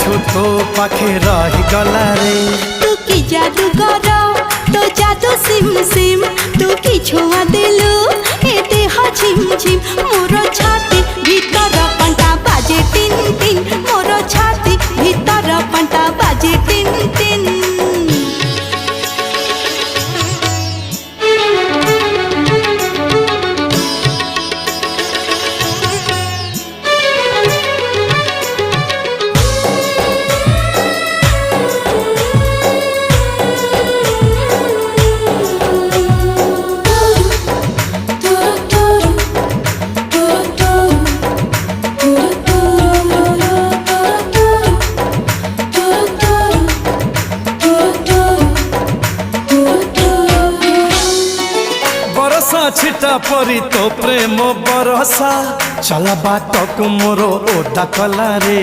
ଠୁ ତୋ ପାଖେ ରହିଗଲା ରେ। तू की जादू कर तो जादू सिम सिम तू की छुआ देलु ए देह झिम झिम मोर छाती भीतर पंटा बाजे टिन टिन मोर छाती भीतर पंटा बाजे टिन टिन। बरसा छिटा परी तो प्रेम बरसा चला बाटक मोर ओदा कला रे।